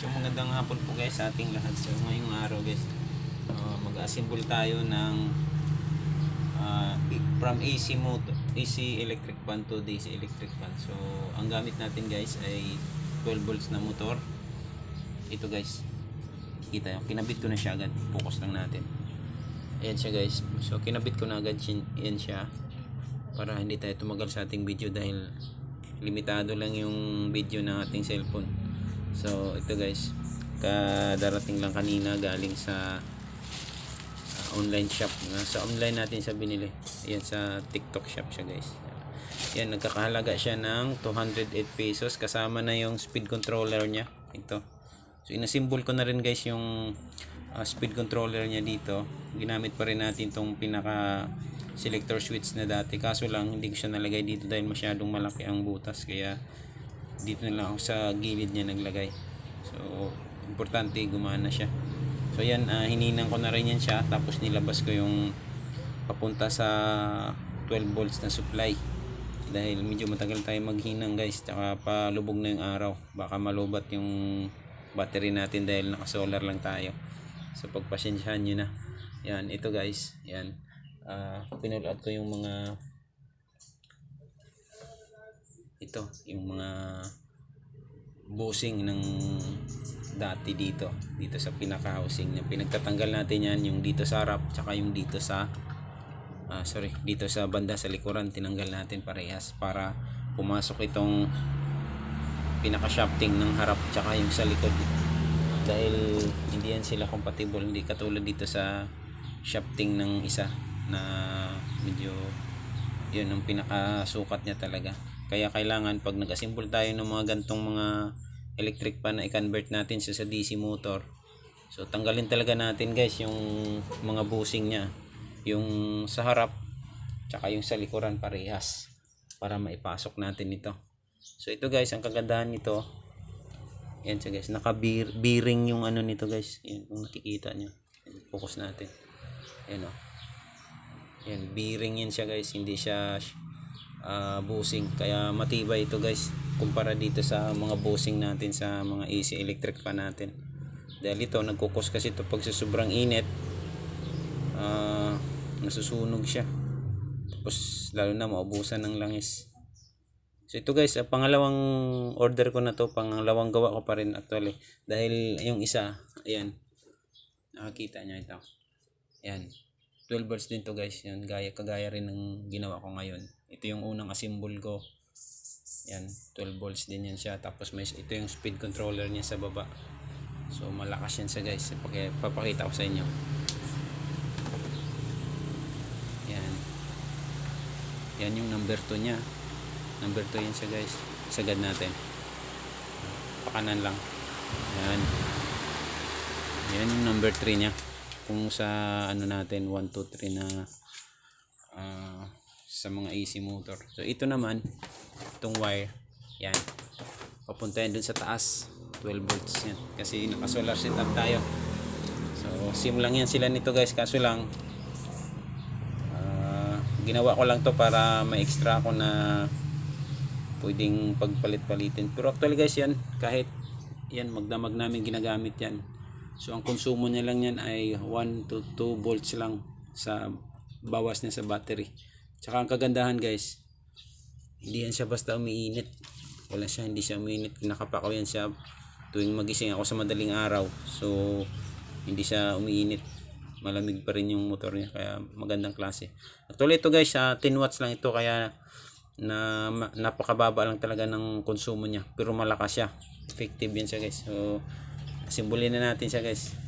So magandang hapon po guys sa ating lahat. So ngayong araw guys, mag-assemble tayo ng from AC electric fan to DC electric fan. So ang gamit natin guys ay 12 volts na motor. Ito guys, kita nyo, kinabit ko na siya agad. Focus lang natin. Ayan siya guys. So kinabit ko na agad yan siya para hindi tayo tumagal sa ating video dahil limitado lang yung video ng ating cellphone. So ito guys, kadarating lang kanina galing sa online shop. Sa online natin sa binili. Ayan, sa TikTok shop siya guys. Yan, nagkakahalaga siya ng 208 pesos kasama na yung speed controller niya. Ito. So inasimbol ko na rin guys yung speed controller niya dito. Ginamit pa rin natin tong pinaka selector switch na dati. Kaso lang hindi ko siya nalagay dito dahil masyadong malaki ang butas. Kaya dito na lang ako sa gilid niya naglagay. So importante gumana siya. So yan, hininang ko na rin yan siya. Tapos nilabas ko yung papunta sa 12 volts na supply dahil medyo matagal tayo maghinang guys. Tsaka palubog na yung araw, baka malubat yung battery natin dahil naka solar lang tayo. So pagpasensyahan nyo na. Yan, ito guys. Yan, pinulat ko yung mga yung mga bushing ng dati dito sa pinaka housing na pinagtatanggal natin. Yan yung dito sa harap tsaka yung dito sa dito sa banda sa likuran, tinanggal natin parehas para pumasok itong pinaka shafting ng harap tsaka yung sa likod dahil hindi yan sila compatible, hindi katulad dito sa shafting ng isa na medyo yun ang pinaka sukat niya talaga. Kaya kailangan pag nag-assemble tayo ng mga gantong mga electric fan na i-convert natin sa DC motor, so tanggalin talaga natin guys yung mga bushing niya, yung sa harap tsaka yung sa likuran parehas para maipasok natin ito. So ito guys, ang kagandahan nito, yan siya guys, naka-bearing yung ano nito guys. Yan, kung nakikita nyo, focus natin, yan o, yan, bearing yan siya guys, hindi siya bushing. Kaya matibay ito guys kumpara dito sa mga bushing natin sa mga AC electric fan natin. Dahil ito nagkukos kasi ito pag sa sobrang init, nasusunog siya. Tapos lalo na maubusan ng langis. So ito guys, pangalawang order ko na to, pangalawang gawa ko pa rin actually. Dahil yung isa, ayan, nakakita nyo ito. Ayan, 12 volts din to guys. Yan, kagaya rin ng ginawa ko ngayon. Ito yung unang assemble ko. Yan, 12 volts din yan siya. Tapos ito yung speed controller niya sa baba. So malakas yan siya guys. Papakita ko sa inyo. Yan. Yan yung number 2 niya. Number 2 yan siya guys. Sagad natin. Pakanan lang. Yan. Yan yung number 3 niya. Kung sa ano natin 1, 2, 3 na sa mga AC motor. So ito naman, itong wire, yan, papunta yan dun sa taas, 12 volts yan kasi naka solar setup tayo. So sim lang yan sila nito guys, kaso lang ginawa ko lang to para may extra ako na pwedeng pagpalit-palitin. Pero actually guys, yan, kahit yan magdamag namin ginagamit yan. So ang konsumo niya lang yan ay 1 to 2 volts lang sa bawas niya sa battery. Tsaka ang kagandahan guys, hindi yan siya basta umiinit. Hindi siya umiinit. Nakapakaw yan siya tuwing magising ako sa madaling araw. So hindi siya umiinit. Malamig pa rin yung motor niya, kaya magandang klase. Actually ito guys, 10 watts lang ito, kaya napakababa lang talaga ng konsumo niya. Pero malakas siya. Effective yan siya guys. So simbulin na natin siya guys.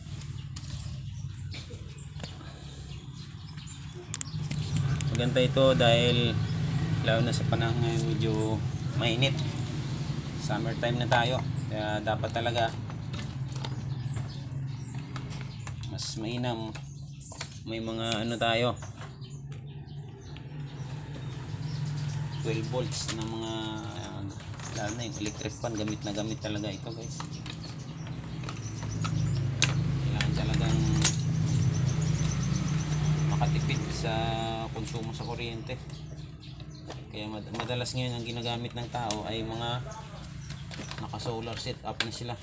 Maganda ito dahil lalo na sa panahon ngayon medyo mainit. Summertime na tayo. Kaya dapat talaga mas mainam. May mga ano tayo, 12 volts na mga lalo na yung electric fan, gamit na gamit talaga ito guys. Kailangan talagang makatipid sa konsumo sa kuryente. Kaya madalas ngayon ang ginagamit ng tao ay mga naka solar setup na sila.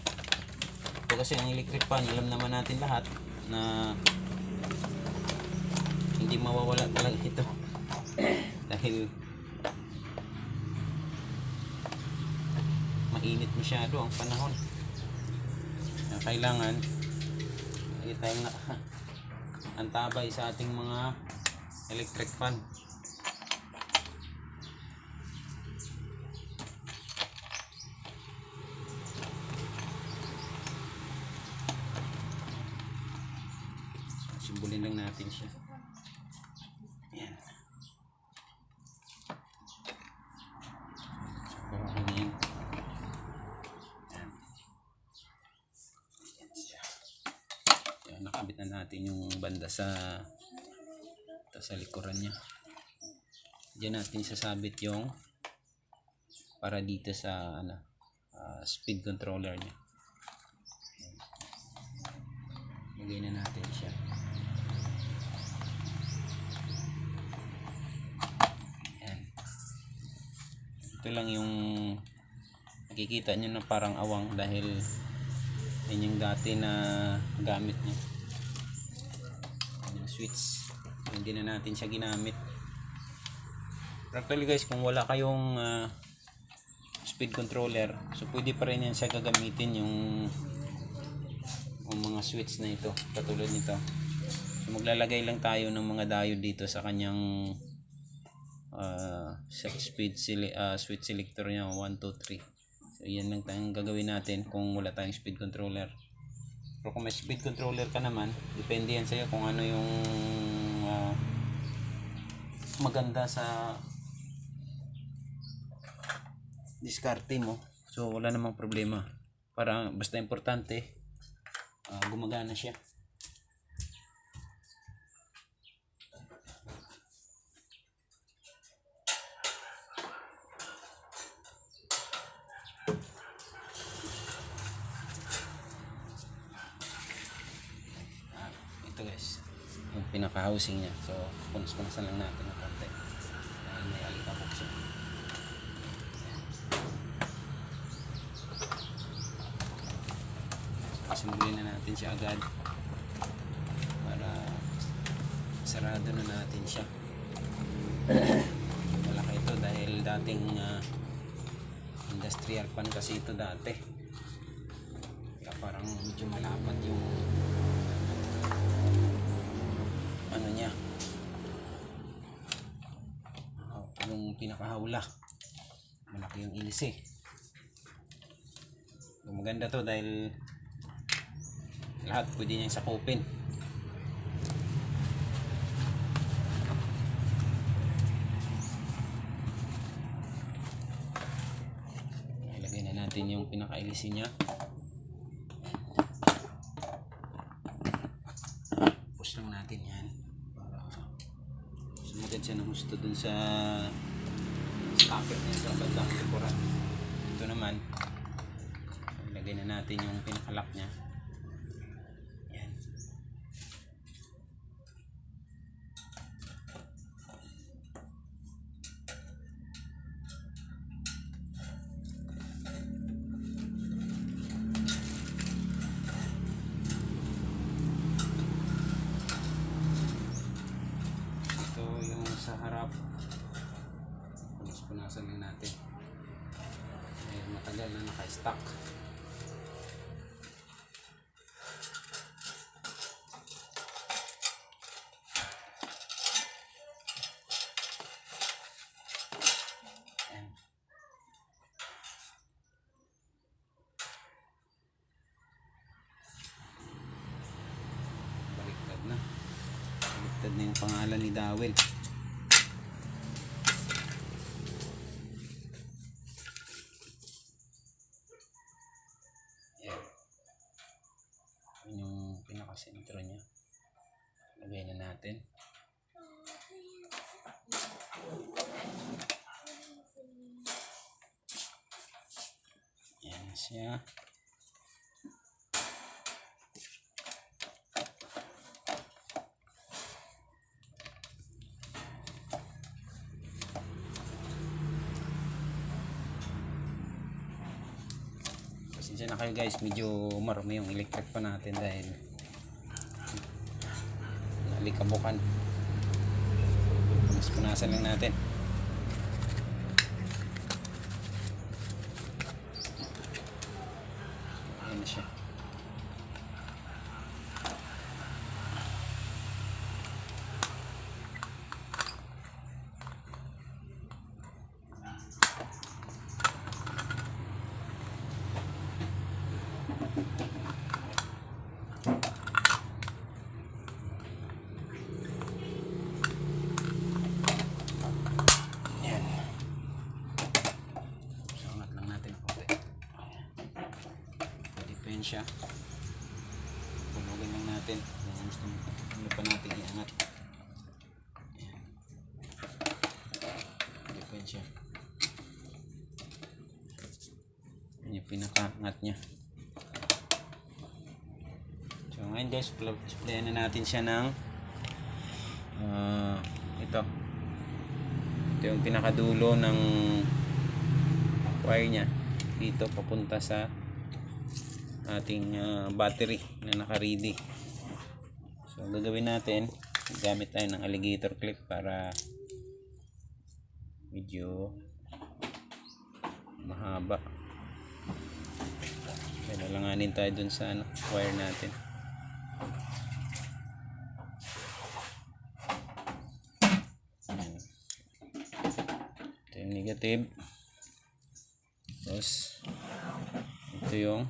Ito kasi ang electric fan, alam naman natin lahat na hindi mawawala talaga ito. Dahil mainit masyado ang panahon. Kailangan hindi tayong antabay sa ating mga electric fan. Simbulin lang natin siya. Yan. So, ano yan? Yan. Yan siya. Yan, nakabit na natin yung banda sa likuran niya. Diyan natin sasabit yung para dito sa speed controller niya. Lagay na natin siya. Yan. Ito lang yung nakikita nyo na parang awang dahil yun yung dati na gamit niya. Yung switch. Hindi na natin siya ginamit. Actually guys, kung wala kayong speed controller, so pwede pa rin yan siya gagamitin yung mga switch na ito, katulad nito. So maglalagay lang tayo ng mga diode dito sa kanyang switch selector niya, 1, 2, 3. So yan lang tayong gagawin natin kung wala tayong speed controller. Pero kung may speed controller ka naman, depende yan sa'yo kung ano yung maganda sa diskarte mo. So wala namang problema. Para basta importante gumagana siya. Ito guys, yung pinaka-housing niya. So punas-punasan lang natin ng konti dahil may alikabok siya. Simbulin na natin siya agad para sarado na natin siya. Malaki ito dahil dating industrial pan kasi ito dati, kaya parang medyo malapat yung ano niya, yung pinakahawla. Malaki yung ilis eh. Maganda to dahil lahat pwede niyang sakupin. Ilagay na natin yung pinaka-ilisin niya. Push lang natin yan para sumagad siya ng gusto dun sa stopper niya sa bandang likuran. Ito naman, ilagay na natin yung pinaka-lock niya. Sa harap, punas-punasan lang natin. Matagal na naka-stock. Baliktad na yung pangalan ni Dawel. Yung pinaka-sentro niya, lagay na natin. Yan siya. Pasensya na kayo guys, medyo marumi yung electric pa natin dahil nalikabukan. Punasan lang natin. Ayan na siya. Siya tulogin lang natin kung gusto ano pa natin iangat. Depende siya. Yan yung pinakaangat nya. So ngayon guys, displayan na natin siya ng ito yung pinakadulo ng wire nya dito papunta sa ating battery na naka-ready. So gagawin natin, gamit tayo ng alligator clip para medyo mahaba. Kaya langanin tayo dun sa wire natin. Ito yung negative, tapos ito yung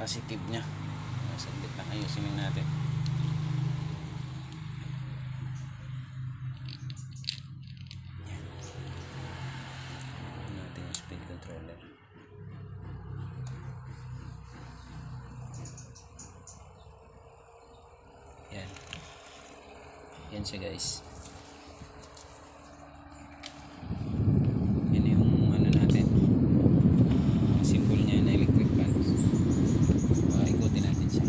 positive nya. Saglit lang, ayusin lang natin. Natin yung speed controller. Yan. Yan siya guys. Yan yung ano natin. Symbol nya na electric fan. Ikutin natin siya.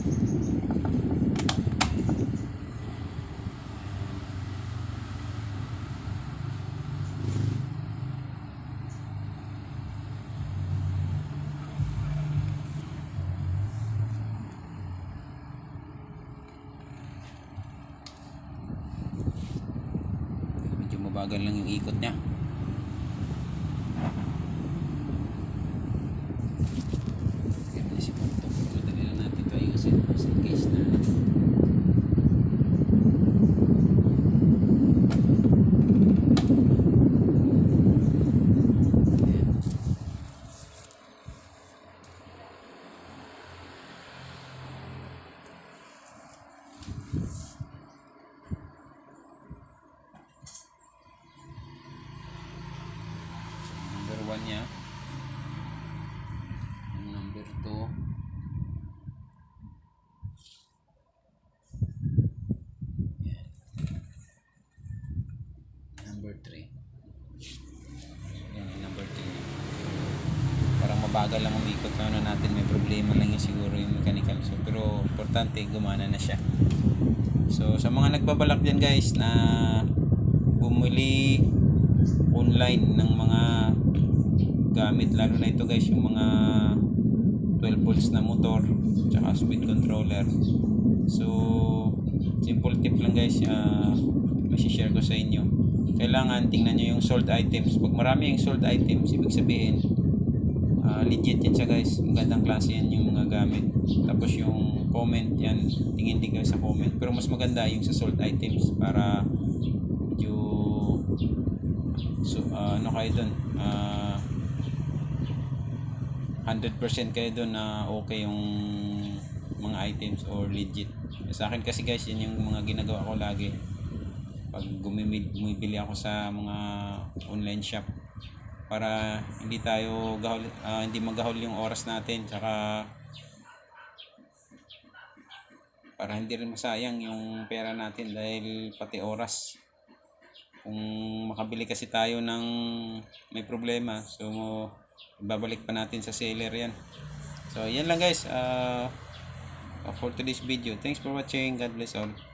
Medyo mabagal lang yung ikot niya. Number 1 nya, number 2, number 3. Yan yung number 3. Parang mabagal lang umikot na natin, may problema lang yung siguro yung mechanical. So pero importante gumana na siya. So sa mga nagbabalak dyan guys na bumili online ng mga gamit, lalo na ito guys, yung mga 12 volts na motor tsaka speed controller. So simple tip lang guys, masishare ko sa inyo. Kailangan tingnan nyo yung sold items. Pag marami yung sold items, ibig sabihin legit yan siya guys, magandang klase yan yung mga gamit. Tapos yung comment yan, tingin din kayo sa comment, pero mas maganda yung sa sold items para medyo ano kayo dun, 100% kayo dun na okay yung mga items or legit. Sa akin kasi guys, yan yung mga ginagawa ko lagi pag bumibili ako sa mga online shop, para hindi tayo gahol, hindi maghahol yung oras natin, tsaka para hindi rin masayang yung pera natin dahil pati oras. Kung makabili kasi tayo ng may problema, so babalik pa natin sa seller yan. So yan lang guys, for today's video. Thanks for watching. God bless all.